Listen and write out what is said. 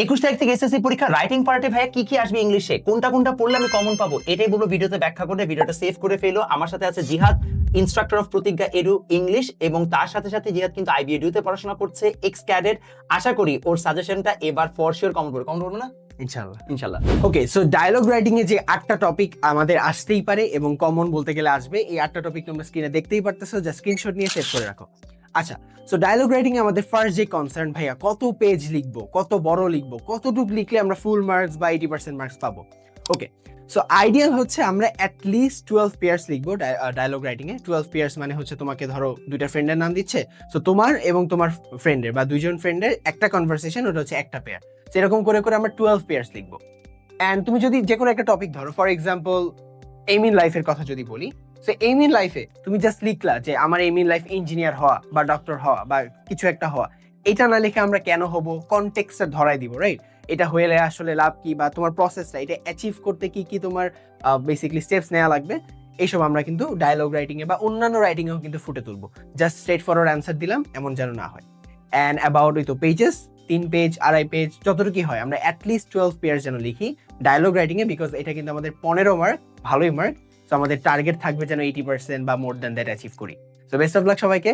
21 তারিখ থেকে এসএসসি পরীক্ষা রাইটিং পার্টে ভাইয়া কি কি আসবে ইংলিশে, কোনটা কোনটা পড়লে আমি কমন পাবো, এটাই বলবো ভিডিওতে ব্যাখ্যা করে। ভিডিওটা সেভ করে ফেলো। আমার সাথে আছে জিহাদ, ইনস্ট্রাক্টর অফ প্রতিজ্ঞা এডু ইংলিশ, এবং তার সাথে সাথে জিহাদ কিন্তু আইবিএডইউ তে পড়াশোনা করছে, এক্স ক্যাডেট। আশা করি ওর সাজেশনটা এবার ফর শিওর কমন পড়বে। কমন পড়বে না ইনশাআল্লাহ। ইনশাল্লাহ? ওকে, সো ডায়লগ রাইটিং এ যে 8টা টপিক আমাদের আসতেই পারে এবং কমন বলতে গেলে আসবে, এই 8টা টপিক তোমরা স্ক্রিনে দেখতেই পারতেছো, যা স্ক্রিনশট নিয়ে সেভ করে রাখো। আচ্ছা, সো ডায়লগ রাইটিং এ আমাদের ফার্স্ট যে কনসার্ন ভাইয়া, কত পেজ লিখবো, কত বড় লিখবো, কতটুকু লিখলে আমরা ফুল মার্কস বা 80% মার্কস পাবো। ওকে, সো আইডিয়াল হচ্ছে আমরা অ্যাটলিস্ট 12 পেয়ার্স লিখবো ডায়লগ রাইটিং এ। 12 পেয়ার্স মানে হচ্ছে তোমাকে ধরো দুইটা ফ্রেন্ডের নাম দিচ্ছে, সো তোমার এবং তোমার ফ্রেন্ডের বা দুইজন ফ্রেন্ডের একটা কনভারসেশন, ওটা হচ্ছে একটা পেয়ার। সেরকম করে করে আমরা 12 পেয়ার্স লিখবো। অ্যান্ড তুমি যদি যে কোনো একটা টপিক ধরো, ফর এক্সাম্পল এইম ইন লাইফের কথা যদি বলি, সো এইম ইন লাইফে তুমি জাস্ট লিখলা যে আমার এইম ইন লাইফ ইঞ্জিনিয়ার হওয়া বা ডক্টর হওয়া বা কিছু একটা হওয়া। এটা না লিখে আমরা কেন হব, কনটেক্সটটা ধরাই দিব, রাইট? এটা হলে আসলে লাভ কি, বা তোমার প্রসেসটা, এটা অ্যাচিভ করতে কি কি তোমার বেসিক্যালি স্টেপস নেওয়া লাগবে, এইসব আমরা কিন্তু ডায়লগ রাইটিং এ বা অন্যান্য রাইটিং এও কিন্তু ফুটে তুলবো। জাস্ট স্ট্রেট ফরওয়ার্ড অ্যান্সার দিলাম এমন যেন না হয়। অ্যান্ড অ্যাবাউট ওই তো পেজেস, 3 পেজ 2.5 পেজ যতটুকু হয়, আমরা অ্যাটলিস্ট 12 পেয়ার যেন লিখি ডায়লগ রাইটিং এ, বিকজ এটা কিন্তু আমাদের 15 মার্ক, ভালোই মার্ক। সো আমাদের টার্গেট থাকবে যেন 80% বা মোর দ্যান দ্যাট অ্যাচিভ করি। সো বেস্ট অফ লাক সবাইকে।